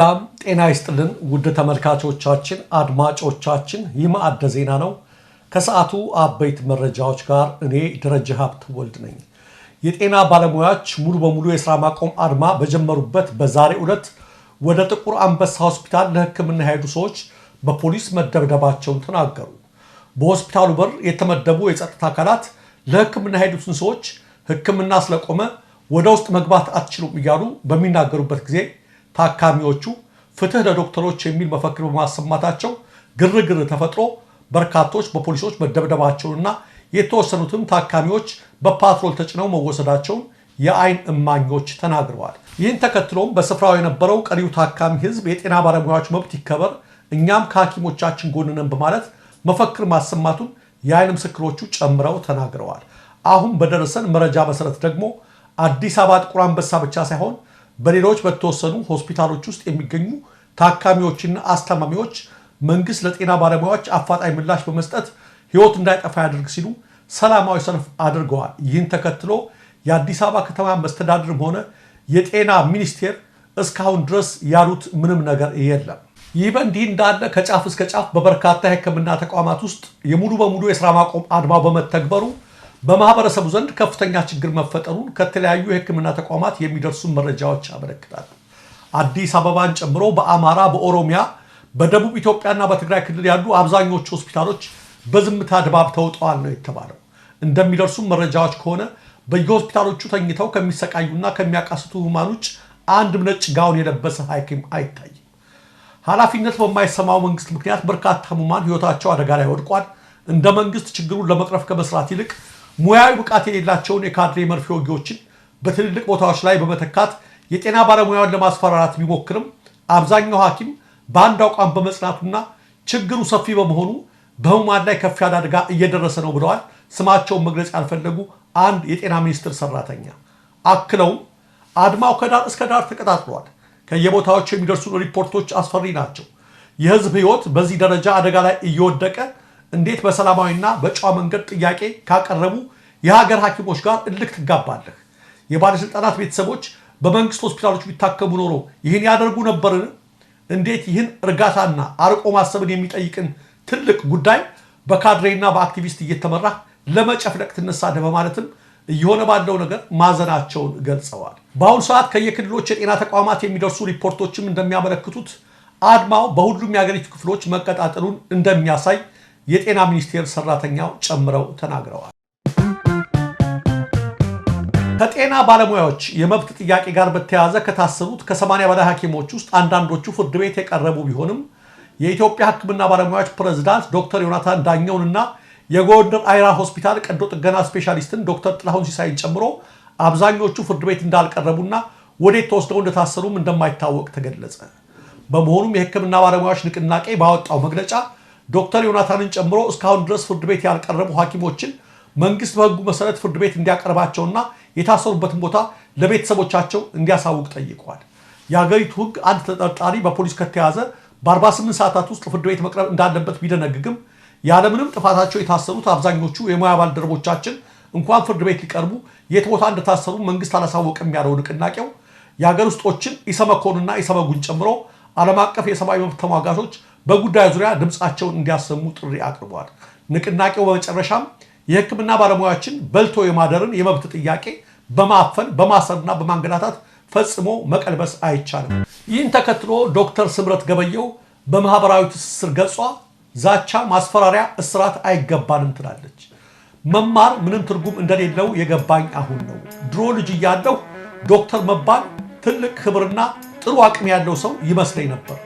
ጤና ይስጥልን ውድ ተመልካቾቻችን አድማጮቻችን ይማዕደ ዜና ነው። ከሰዓቱ አበይት መረጃዎች ጋር እኔ ደረጀ ሀብት ወልድ ነኝ። የጤና ባለሙያዎች ሙሉ በሙሉ የሥራ ማቆም አድማ በጀመሩበት በዛሬው ዕለት ወደ ጥቁር አንበሳ ሆስፒታል ለሕክምና ሄዱ ሰዎች በፖሊስ መደብደባቸውን ተናገሩ። በሆስፒታሉ በር የተመደቡ የጸጥታ አካላት ለሕክምና ሄዱትን ሰዎች ሕክምና ስለቆመ ወደ ውስጥ መግባት አትችሉም እያሉ በሚናገሩበት ጊዜ ታካሚዎቹ ፍትህ ለዶክተሮች የሚል መፈክር በማሰማታቸው ግርግር ተፈጥሮ በርካቶች በፖሊሶች መደብደባቸውንና የተወሰኑትም ታካሚዎች በፓትሮል ተጭነው መወሰዳቸውን የአይን እማኞች ተናግረዋል። ይህን ተከትሎም በስፍራው የነበረው ቀሪው ታካሚ ህዝብ የጤና ባለሙያዎች መብት ይከበር፣ እኛም ከሐኪሞቻችን ጎን ነን በማለት መፈክር ማሰማቱን የአይን ምስክሮቹ ጨምረው ተናግረዋል። አሁን በደረሰን መረጃ መሰረት ደግሞ አዲስ አበባ ጥቁር አንበሳ ብቻ ሳይሆን በሌሎች በተወሰኑ ሆስፒታሎች ውስጥ የሚገኙ ታካሚዎችና አስታማሚዎች መንግስት ለጤና ባለሙያዎች አፋጣኝ ምላሽ በመስጠት ህይወት እንዳይጠፋ ያድርግ ሲሉ ሰላማዊ ሰልፍ አድርገዋል። ይህን ተከትሎ የአዲስ አበባ ከተማ መስተዳድርም ሆነ የጤና ሚኒስቴር እስካሁን ድረስ ያሉት ምንም ነገር የለም። ይህ በእንዲህ እንዳለ ከጫፍ እስከ ጫፍ በበርካታ የህክምና ተቋማት ውስጥ የሙሉ በሙሉ የሥራ ማቆም አድማው በመተግበሩ በማህበረሰቡ ዘንድ ከፍተኛ ችግር መፈጠሩን ከተለያዩ የህክምና ተቋማት የሚደርሱ መረጃዎች ያመለክታሉ። አዲስ አበባን ጨምሮ በአማራ፣ በኦሮሚያ፣ በደቡብ ኢትዮጵያና በትግራይ ክልል ያሉ አብዛኞቹ ሆስፒታሎች በዝምታ ድባብ ተውጠዋል ነው የተባለው። እንደሚደርሱ መረጃዎች ከሆነ በየሆስፒታሎቹ ተኝተው ከሚሰቃዩና ከሚያቃስቱ ህሙማን ውጭ አንድም ነጭ ጋውን የለበሰ ሐኪም አይታይም። ኃላፊነት በማይሰማው መንግስት ምክንያት በርካታ ህሙማን ህይወታቸው አደጋ ላይ ወድቋል። እንደ መንግስት ችግሩን ለመቅረፍ ከመስራት ይልቅ ሙያዊ ብቃት የሌላቸውን የካድሬ መርፌ ወጊዎችን በትልልቅ ቦታዎች ላይ በመተካት የጤና ባለሙያውን ለማስፈራራት ቢሞክርም አብዛኛው ሐኪም በአንድ አቋም በመጽናቱና ችግሩ ሰፊ በመሆኑ በህሙማን ላይ ከፍ ያለ አደጋ እየደረሰ ነው ብለዋል ስማቸውን መግለጽ ያልፈለጉ አንድ የጤና ሚኒስቴር ሰራተኛ። አክለውም አድማው ከዳር እስከ ዳር ተቀጣጥሏል። ከየቦታዎቹ የሚደርሱ ሪፖርቶች አስፈሪ ናቸው። የህዝብ ህይወት በዚህ ደረጃ አደጋ ላይ እየወደቀ እንዴት በሰላማዊና በጨዋ መንገድ ጥያቄ ካቀረቡ የሀገር ሐኪሞች ጋር እልክ ትጋባለህ? የባለስልጣናት ቤተሰቦች በመንግስት ሆስፒታሎች ቢታከሙ ኖሮ ይህን ያደርጉ ነበርን? እንዴት ይህን እርጋታና አርቆ ማሰብን የሚጠይቅን ትልቅ ጉዳይ በካድሬና በአክቲቪስት እየተመራ ለመጨፍለቅ ትነሳለህ? በማለትም እየሆነ ባለው ነገር ማዘናቸውን ገልጸዋል። በአሁኑ ሰዓት ከየክልሎች የጤና ተቋማት የሚደርሱ ሪፖርቶችም እንደሚያመለክቱት አድማው በሁሉም የሀገሪቱ ክፍሎች መቀጣጠሉን እንደሚያሳይ የጤና ሚኒስቴር ሰራተኛው ጨምረው ተናግረዋል። ከጤና ባለሙያዎች የመብት ጥያቄ ጋር በተያያዘ ከታሰሩት ከ80 በላይ ሐኪሞች ውስጥ አንዳንዶቹ ፍርድ ቤት የቀረቡ ቢሆንም የኢትዮጵያ ሕክምና ባለሙያዎች ፕሬዝዳንት ዶክተር ዮናታን ዳኘውንና የጎንደር አይራ ሆስፒታል ቀዶ ጥገና ስፔሻሊስትን ዶክተር ጥላሁን ሲሳይን ጨምሮ አብዛኞቹ ፍርድ ቤት እንዳልቀረቡና ወዴት ተወስደው እንደታሰሩም እንደማይታወቅ ተገለጸ። በመሆኑም የሕክምና ባለሙያዎች ንቅናቄ ባወጣው መግለጫ ዶክተር ዮናታንን ጨምሮ እስካሁን ድረስ ፍርድ ቤት ያልቀረቡ ሐኪሞችን መንግስት በህጉ መሰረት ፍርድ ቤት እንዲያቀርባቸውና የታሰሩበትን ቦታ ለቤተሰቦቻቸው እንዲያሳውቅ ጠይቀዋል። የሀገሪቱ ህግ አንድ ተጠርጣሪ በፖሊስ ከተያዘ በ48 ሰዓታት ውስጥ ፍርድ ቤት መቅረብ እንዳለበት ቢደነግግም ያለምንም ጥፋታቸው የታሰሩት አብዛኞቹ የሙያ ባልደረቦቻችን እንኳን ፍርድ ቤት ሊቀርቡ የት ቦታ እንደታሰሩ መንግስት አላሳወቅም ያለው ንቅናቄው የሀገር ውስጦችን ኢሰመኮንና ኢሰመጉን ጨምሮ ዓለም አቀፍ የሰብአዊ መብት ተሟጋቾች በጉዳዩ ዙሪያ ድምጻቸውን እንዲያሰሙ ጥሪ አቅርበዋል። ንቅናቄው በመጨረሻም የህክምና ባለሙያዎችን በልቶ የማደርን የመብት ጥያቄ በማፈን በማሰርና በማንገላታት ፈጽሞ መቀልበስ አይቻልም። ይህን ተከትሎ ዶክተር ስምረት ገበየው በማህበራዊ ትስስር ገጿ ዛቻ፣ ማስፈራሪያ፣ እስራት አይገባንም ትላለች። መማር ምንም ትርጉም እንደሌለው የገባኝ አሁን ነው። ድሮ ልጅ እያለሁ ዶክተር መባል ትልቅ ክብርና ጥሩ አቅም ያለው ሰው ይመስለኝ ነበር።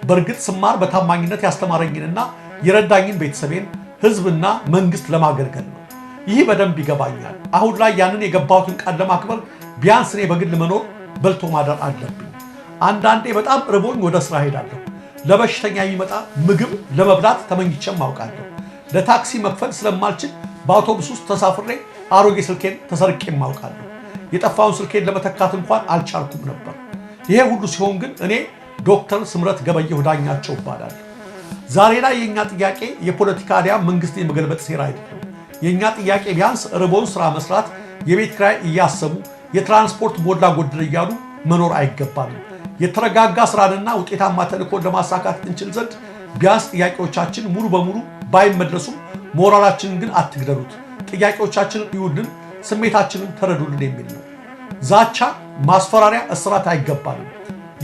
በእርግጥ ስማር በታማኝነት ያስተማረኝንና የረዳኝን ቤተሰቤን፣ ህዝብና መንግስት ለማገልገል ነው። ይህ በደንብ ይገባኛል። አሁን ላይ ያንን የገባሁትን ቃል ለማክበር ቢያንስ እኔ በግል መኖር በልቶ ማደር አለብኝ። አንዳንዴ በጣም ርቦኝ ወደ ስራ ሄዳለሁ። ለበሽተኛ የሚመጣ ምግብ ለመብላት ተመኝቼም አውቃለሁ። ለታክሲ መክፈል ስለማልችል በአውቶቡስ ውስጥ ተሳፍሬ አሮጌ ስልኬን ተሰርቄም አውቃለሁ። የጠፋውን ስልኬን ለመተካት እንኳን አልቻልኩም ነበር። ይሄ ሁሉ ሲሆን ግን እኔ ዶክተር ስምረት ገበየሁ ዳኛቸው ይባላል። ዛሬ ላይ የኛ ጥያቄ የፖለቲካ አሊያም መንግስት የመገልበጥ ሴራ አይደለም። የኛ ጥያቄ ቢያንስ ርቦን ስራ መስራት፣ የቤት ኪራይ እያሰቡ የትራንስፖርት ሞላ ጎደል እያሉ መኖር አይገባንም። የተረጋጋ ስራንና ውጤታማ ተልዕኮን ለማሳካት እንችል ዘንድ ቢያንስ ጥያቄዎቻችን ሙሉ በሙሉ ባይመለሱም ሞራላችንን ግን አትግደሉት፣ ጥያቄዎቻችንን ይውልን፣ ስሜታችንን ተረዱልን የሚል ነው። ዛቻ፣ ማስፈራሪያ፣ እስራት አይገባንም።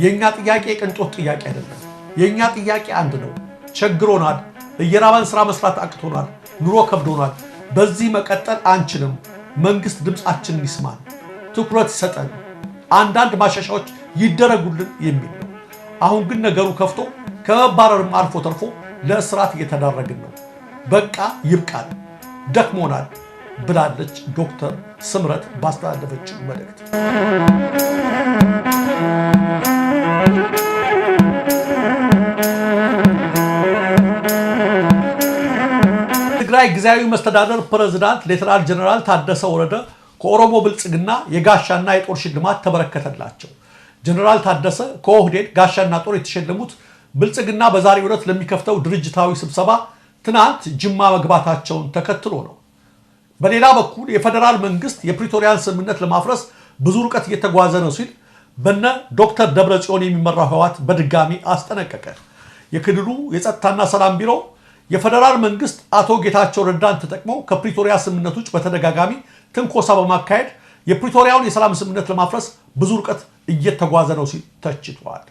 የኛ ጥያቄ የቅንጦት ጥያቄ አይደለም። የኛ ጥያቄ አንድ ነው። ቸግሮናል፣ እየራበን ስራ መስራት አቅቶናል፣ ኑሮ ከብዶናል፣ በዚህ መቀጠል አንችልም። መንግስት ድምፃችንን ይስማን፣ ትኩረት ይሰጠን፣ አንዳንድ ማሻሻያዎች ይደረጉልን የሚል ነው። አሁን ግን ነገሩ ከፍቶ ከመባረርም አልፎ ተርፎ ለእስራት እየተዳረግን ነው። በቃ ይብቃል፣ ደክሞናል ብላለች ዶክተር ስምረት ባስተላለፈችው መልእክት። ትግራይ ጊዜያዊ መስተዳደር ፕሬዝዳንት ሌተናል ጀነራል ታደሰ ወረደ ከኦሮሞ ብልጽግና የጋሻና የጦር ሽልማት ተበረከተላቸው። ጀነራል ታደሰ ከኦህዴድ ጋሻና ጦር የተሸለሙት ብልጽግና በዛሬው ዕለት ለሚከፍተው ድርጅታዊ ስብሰባ ትናንት ጅማ መግባታቸውን ተከትሎ ነው። በሌላ በኩል የፌደራል መንግስት የፕሪቶሪያን ስምምነት ለማፍረስ ብዙ ርቀት እየተጓዘ ነው ሲል በነ ዶክተር ደብረጽዮን የሚመራው ህወሓት በድጋሚ አስጠነቀቀ። የክልሉ የጸጥታና ሰላም ቢሮ የፌደራል መንግስት አቶ ጌታቸው ረዳን ተጠቅመው ከፕሪቶሪያ ስምምነት ውጭ በተደጋጋሚ ትንኮሳ በማካሄድ የፕሪቶሪያውን የሰላም ስምምነት ለማፍረስ ብዙ ርቀት እየተጓዘ ነው ሲል ተችቷል።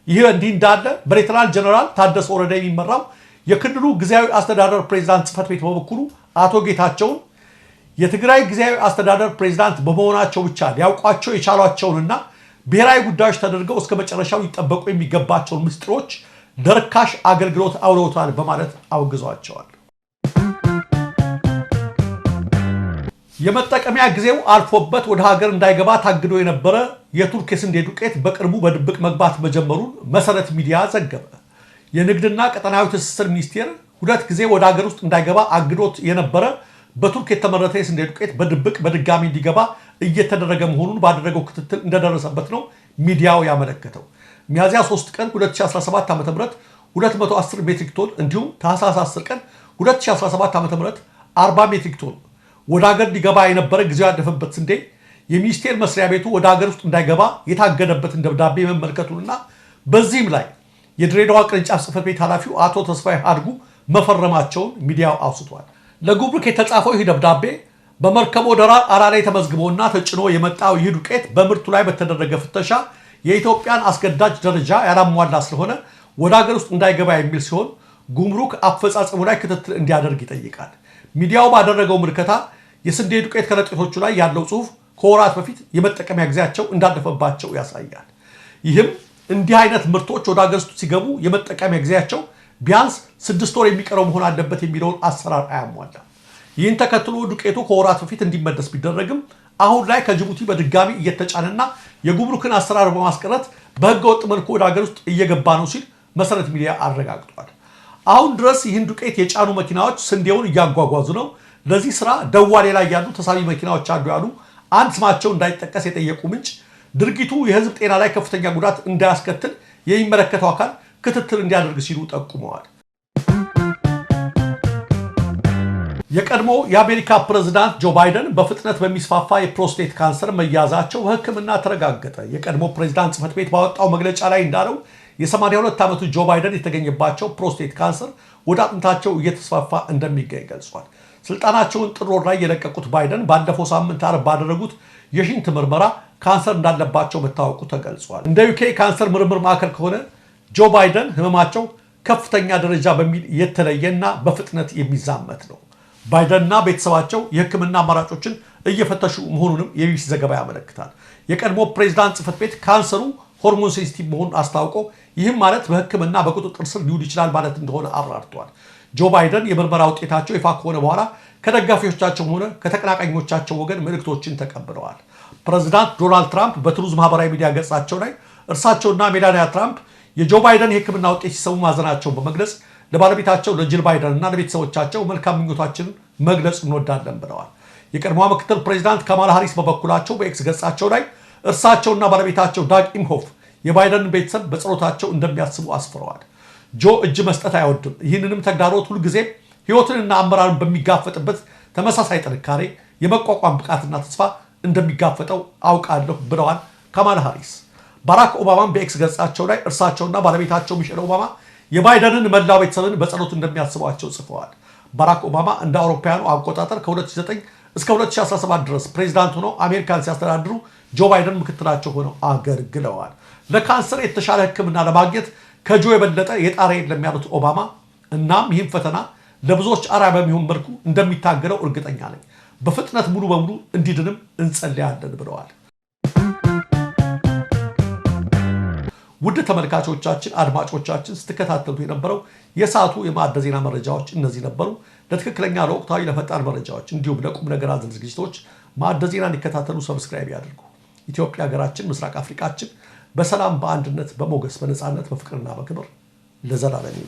ይህ እንዲህ እንዳለ በሌተናል ጀነራል ታደሰ ወረደ የሚመራው የክልሉ ጊዜያዊ አስተዳደር ፕሬዝዳንት ጽህፈት ቤት በበኩሉ አቶ ጌታቸውን የትግራይ ጊዜያዊ አስተዳደር ፕሬዝዳንት በመሆናቸው ብቻ ሊያውቋቸው የቻሏቸውንና ብሔራዊ ጉዳዮች ተደርገው እስከ መጨረሻው ይጠበቁ የሚገባቸውን ምስጢሮች ለርካሽ አገልግሎት አውለውታል በማለት አወግዟቸዋል። የመጠቀሚያ ጊዜው አልፎበት ወደ ሀገር እንዳይገባ ታግዶ የነበረ የቱርክ የስንዴ ዱቄት በቅርቡ በድብቅ መግባት መጀመሩን መሰረት ሚዲያ ዘገበ። የንግድና ቀጠናዊ ትስስር ሚኒስቴር 2 ጊዜ ወደ ሀገር ውስጥ እንዳይገባ አግዶት የነበረ በቱርክ የተመረተ የስንዴ ዱቄት በድብቅ በድጋሚ እንዲገባ እየተደረገ መሆኑን ባደረገው ክትትል እንደደረሰበት ነው ሚዲያው ያመለከተው። ሚያዝያ 3 ቀን 2017 ዓ.ም 210 ሜትሪክ ቶን እንዲሁም ታህሳስ 10 ቀን 2017 ዓ.ም 40 ሜትሪክ ቶን ወደ ሀገር ሊገባ የነበረ ጊዜው ያለፈበት ስንዴ የሚኒስቴር መስሪያ ቤቱ ወደ ሀገር ውስጥ እንዳይገባ የታገደበትን ደብዳቤ መመልከቱንና በዚህም ላይ የድሬዳዋ ቅርንጫፍ ጽህፈት ቤት ኃላፊው አቶ ተስፋዬ አድጉ መፈረማቸውን ሚዲያው አውስቷል። ለጉምሩክ የተጻፈው ይህ ደብዳቤ በመርከብ ወደራ አራላይ ተመዝግቦና ተጭኖ የመጣው ይህ ዱቄት በምርቱ ላይ በተደረገ ፍተሻ የኢትዮጵያን አስገዳጅ ደረጃ ያላሟላ ስለሆነ ወደ ሀገር ውስጥ እንዳይገባ የሚል ሲሆን ጉምሩክ አፈጻጸሙ ላይ ክትትል እንዲያደርግ ይጠይቃል። ሚዲያው ባደረገው ምልከታ የስንዴ ዱቄት ከረጢቶቹ ላይ ያለው ጽሑፍ ከወራት በፊት የመጠቀሚያ ጊዜያቸው እንዳለፈባቸው ያሳያል። ይህም እንዲህ አይነት ምርቶች ወደ ሀገር ውስጥ ሲገቡ የመጠቀሚያ ጊዜያቸው ቢያንስ 6 ወር የሚቀረው መሆን አለበት የሚለውን አሰራር አያሟላም። ይህን ተከትሎ ዱቄቱ ከወራት በፊት እንዲመለስ ቢደረግም አሁን ላይ ከጅቡቲ በድጋሚ እየተጫነና የጉምሩክን አሰራር በማስቀረት በህገወጥ መልኩ ወደ ሀገር ውስጥ እየገባ ነው ሲል መሰረት ሚዲያ አረጋግጧል። አሁን ድረስ ይህን ዱቄት የጫኑ መኪናዎች ስንዴውን እያጓጓዙ ነው። ለዚህ ስራ ደዋሌ ላይ ያሉ ተሳቢ መኪናዎች አሉ ያሉ አንድ ስማቸው እንዳይጠቀስ የጠየቁ ምንጭ ድርጊቱ የህዝብ ጤና ላይ ከፍተኛ ጉዳት እንዳያስከትል የሚመለከተው አካል ክትትል እንዲያደርግ ሲሉ ጠቁመዋል። የቀድሞ የአሜሪካ ፕሬዝዳንት ጆ ባይደን በፍጥነት በሚስፋፋ የፕሮስቴት ካንሰር መያዛቸው በሕክምና ተረጋገጠ። የቀድሞ ፕሬዝዳንት ጽህፈት ቤት ባወጣው መግለጫ ላይ እንዳለው የ82 ዓመቱ ጆ ባይደን የተገኘባቸው ፕሮስቴት ካንሰር ወደ አጥንታቸው እየተስፋፋ እንደሚገኝ ገልጿል። ስልጣናቸውን ጥር ወር ላይ የለቀቁት ባይደን ባለፈው ሳምንት ዓርብ ባደረጉት የሽንት ምርመራ ካንሰር እንዳለባቸው መታወቁ ተገልጿል። እንደ ዩኬ ካንሰር ምርምር ማዕከል ከሆነ ጆ ባይደን ህመማቸው ከፍተኛ ደረጃ በሚል የተለየና በፍጥነት የሚዛመት ነው። ባይደንና ቤተሰባቸው የህክምና አማራጮችን እየፈተሹ መሆኑንም የቢቢሲ ዘገባ ያመለክታል። የቀድሞ ፕሬዝዳንት ጽህፈት ቤት ካንሰሩ ሆርሞን ሴንሲቲቭ መሆኑን አስታውቆ ይህም ማለት በህክምና በቁጥጥር ስር ሊውል ይችላል ማለት እንደሆነ አብራርተዋል። ጆ ባይደን የምርመራ ውጤታቸው ይፋ ከሆነ በኋላ ከደጋፊዎቻቸውም ሆነ ከተቀናቃኞቻቸው ወገን መልእክቶችን ተቀብለዋል። ፕሬዝዳንት ዶናልድ ትራምፕ በትሩዝ ማህበራዊ ሚዲያ ገጻቸው ላይ እርሳቸውና ሜላኒያ ትራምፕ የጆ ባይደን የህክምና ውጤት ሲሰሙ ማዘናቸውን በመግለጽ ለባለቤታቸው ለጂል ባይደን እና ለቤተሰቦቻቸው መልካም ምኞታችንን መግለጽ እንወዳለን ብለዋል። የቀድሞዋ ምክትል ፕሬዝዳንት ካማላ ሃሪስ በበኩላቸው በኤክስ ገጻቸው ላይ እርሳቸውና ባለቤታቸው ዳግ ኢምሆፍ የባይደንን ቤተሰብ በጸሎታቸው እንደሚያስቡ አስፍረዋል። ጆ እጅ መስጠት አይወድም። ይህንንም ተግዳሮት ሁልጊዜ ህይወትንና አመራርን በሚጋፈጥበት ተመሳሳይ ጥንካሬ፣ የመቋቋም ብቃትና ተስፋ እንደሚጋፈጠው አውቃለሁ ብለዋል ካማላ ሃሪስ። ባራክ ኦባማን በኤክስ ገጻቸው ላይ እርሳቸውና ባለቤታቸው ሚሼል ኦባማ የባይደንን መላው ቤተሰብን በጸሎት እንደሚያስቧቸው ጽፈዋል። ባራክ ኦባማ እንደ አውሮፓውያኑ አቆጣጠር ከ2009 እስከ 2017 ድረስ ፕሬዝዳንት ሆነው አሜሪካን ሲያስተዳድሩ ጆ ባይደን ምክትላቸው ሆነው አገልግለዋል። ለካንሰር የተሻለ ሕክምና ለማግኘት ከጆ የበለጠ የጣረ የለም ያሉት ኦባማ እናም ይህም ፈተና ለብዙዎች አርአያ በሚሆን መልኩ እንደሚታገለው እርግጠኛ ነኝ፣ በፍጥነት ሙሉ በሙሉ እንዲድንም እንጸልያለን ብለዋል። ውድ ተመልካቾቻችን፣ አድማጮቻችን ስትከታተሉ የነበረው የሰዓቱ የማዕደ ዜና መረጃዎች እነዚህ ነበሩ። ለትክክለኛ ለወቅታዊ ለፈጣን መረጃዎች እንዲሁም ለቁም ነገር አዘል ዝግጅቶች ማዕደ ዜና እንዲከታተሉ ሰብስክራይብ ያድርጉ። ኢትዮጵያ ሀገራችን፣ ምስራቅ አፍሪካችን በሰላም በአንድነት በሞገስ በነፃነት በፍቅርና በክብር ለዘላለም